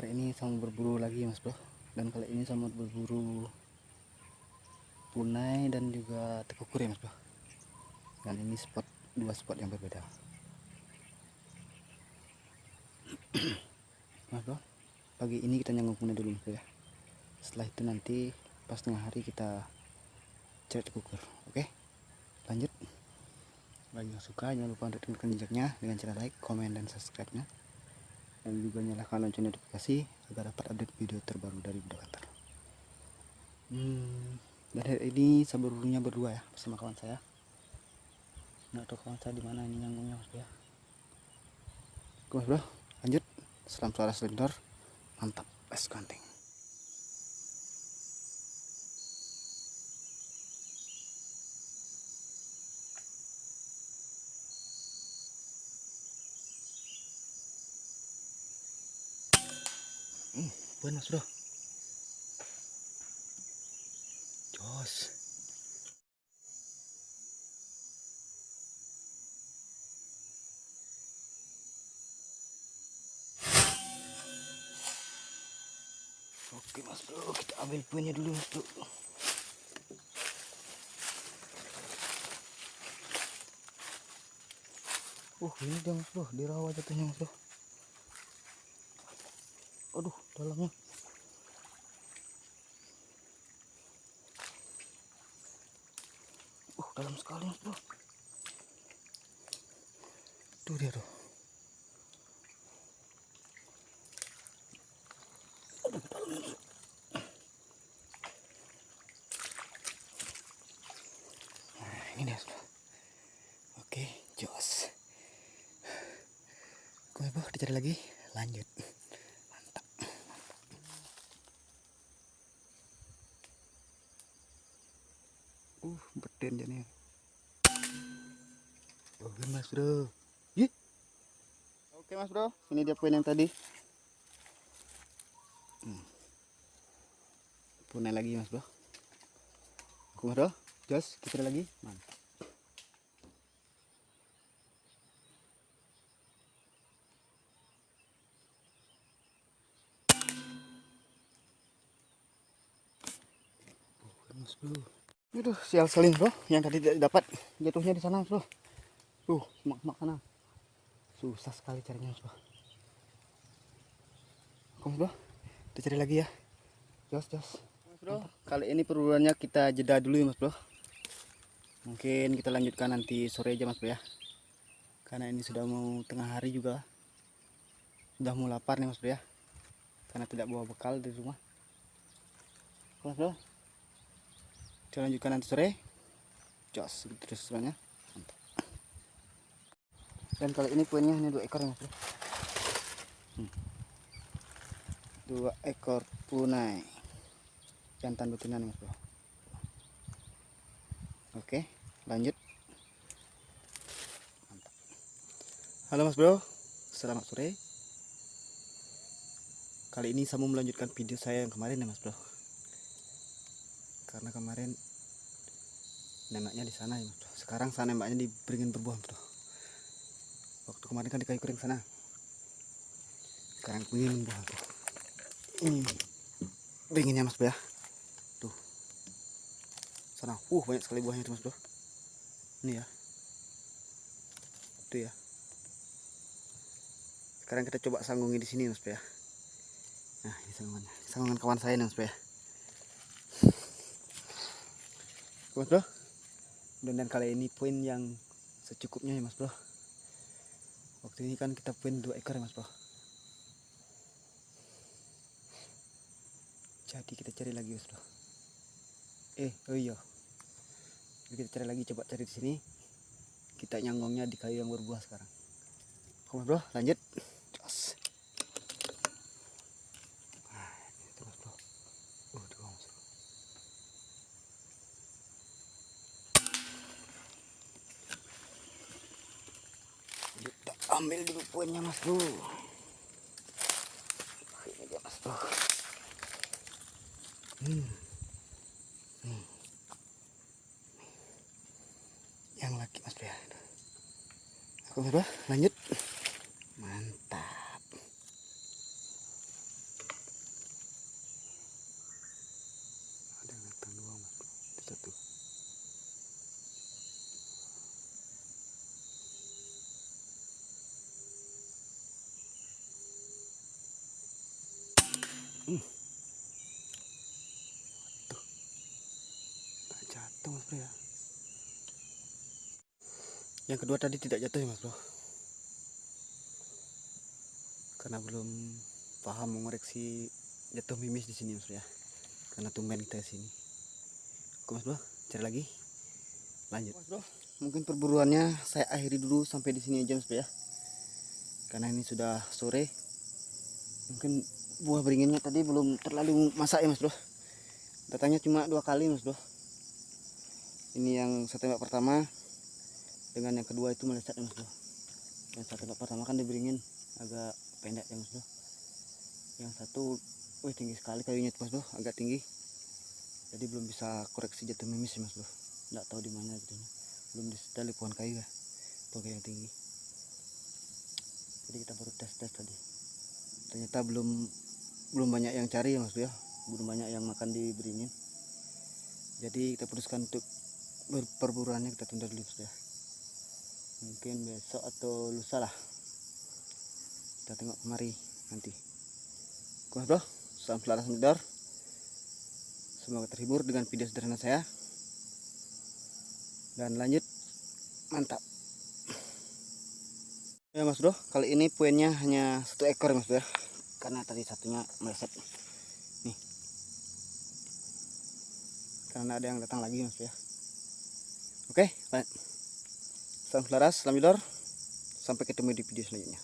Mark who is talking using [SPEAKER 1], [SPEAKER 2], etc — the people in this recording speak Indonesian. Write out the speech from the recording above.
[SPEAKER 1] hari ini sama berburu lagi mas bro, dan kali ini sama berburu punai dan juga tekukur ya mas bro. Dan ini dua spot yang berbeda mas bro. Pagi ini kita nyangkut punai dulu mas bro ya, setelah itu nanti pas tengah hari kita cari tekukur. Oke, lanjut. Bagi yang suka jangan lupa untuk tekan jejaknya dengan cara like, komen, dan subscribe nya, dan juga nyalakan lonceng notifikasi agar dapat update video terbaru dari Budakanter. Dan hari ini saya berburunya berdua ya bersama kawan saya. Nggak tahu kawan saya di mana ini nyangkungnya mas bro ya. Oke mas bro, lanjut. Selam suara selindor, mantap, let's hunting. Poin mas bro, jos. Oke mas bro, kita ambil poinnya dulu mas bro. Ini dia mas bro, di rawa jatuhnya mas bro. Aduh, dalamnya. Dalam sekali mas bro. Tuh dia tuh. Aduh, dalamnya bro. Nah, ini dia mas bro. Oke, jos. Oke bro, dicari lagi, lanjut. Mantap. Beten jadinya. Oke mas bro. Yih. Oke mas bro, ini dia poin yang tadi. Punai lagi mas bro. Oke mas bro, jos, kita lagi. Mantap. Mas bro, itu sial selin bro, yang tadi tidak dapat, jatuhnya di sana bro. Semak sana, susah sekali carinya mas bro. Oke mas bro, kita cari lagi ya, jos. Mas bro, kali ini perburuannya kita jeda dulu ya mas bro. Mungkin kita lanjutkan nanti sore aja mas bro ya, karena ini sudah mau tengah hari juga, sudah mau lapar nih mas bro ya, karena tidak bawa bekal di rumah. Oke mas bro, kita lanjutkan nanti sore, jos terus soalnya. Dan kali ini poinnya ini 2 ekor ya mas bro. 2 ekor punai jantan betinan mas bro. Oke, lanjut. Mantap. Halo mas bro, selamat sore. Kali ini saya mau melanjutkan video saya yang kemarin ya mas bro, karena kemarin nembaknya di sana ya mas bro. Sekarang saya nembaknya di beringin berbuah mas bro. Waktu kemarin kan di kayu kering sana, sekarang beringin berbuah bro. Ini beringinnya mas bro ya, tuh sana. Banyak sekali buahnya tuh mas bro. Ini ya, tuh ya. Sekarang kita coba sanggungin di sini mas bro ya. Nah, ini sanggungannya, sanggungan kawan saya nih mas bro ya. Mas bro, dan kali ini poin yang secukupnya ya mas bro. Waktu ini kan kita poin 2 ekor ya mas bro, jadi kita cari lagi mas bro. Oh iya, kita cari lagi, coba cari di sini. Kita nyanggongnya di kayu yang berbuah sekarang. Oke mas bro, lanjut. Jos. Nah, itu mas bro. Tuh mas bro. Kita ambil dulu poinnya mas bro. Ini dia mas bro. Yang laki mas bro ya. Oke mas bro, lanjut. Mantap. Tuh, tak jatuh mas bro ya. Yang kedua tadi tidak jatuh ya mas bro, karena belum paham mengoreksi jatuh mimis di sini mas bro ya, karena tumben kita sini. Oke mas bro, cari lagi, lanjut mas bro. Mungkin perburuannya saya akhiri dulu sampai di sini aja mas bro ya, karena ini sudah sore. Mungkin buah beringinnya tadi belum terlalu masak ya mas bro, datangnya cuma 2 kali mas bro. Ini yang saya tembak pertama dengan yang kedua itu meleset ya mas bro. Yang saya tembak pertama kan diberingin agak pendek ya mas bro. Yang satu tinggi sekali kayunya mas bro, agak tinggi, jadi belum bisa koreksi jatuh mimis ya mas bro. Nggak tahu di mana gitu, belum disetel pohon kayu ya, pohon kayu yang tinggi. Jadi kita baru tes tadi, ternyata belum banyak yang cari ya mas bro ya, belum banyak yang makan di beringin. Jadi kita putuskan untuk perburuannya kita tunda dulu ya. Mungkin besok atau lusa lah kita tengok kemari nanti. Oke bro, salam selaras medor. Semoga terhibur dengan video sederhana saya. Dan lanjut, mantap. Ya mas bro, kali ini poinnya hanya 1 ekor mas bro ya, karena tadi satunya meleset nih, karena ada yang datang lagi mas bro ya. Oke, salam selaras, salam medor. Sampai ketemu di video selanjutnya.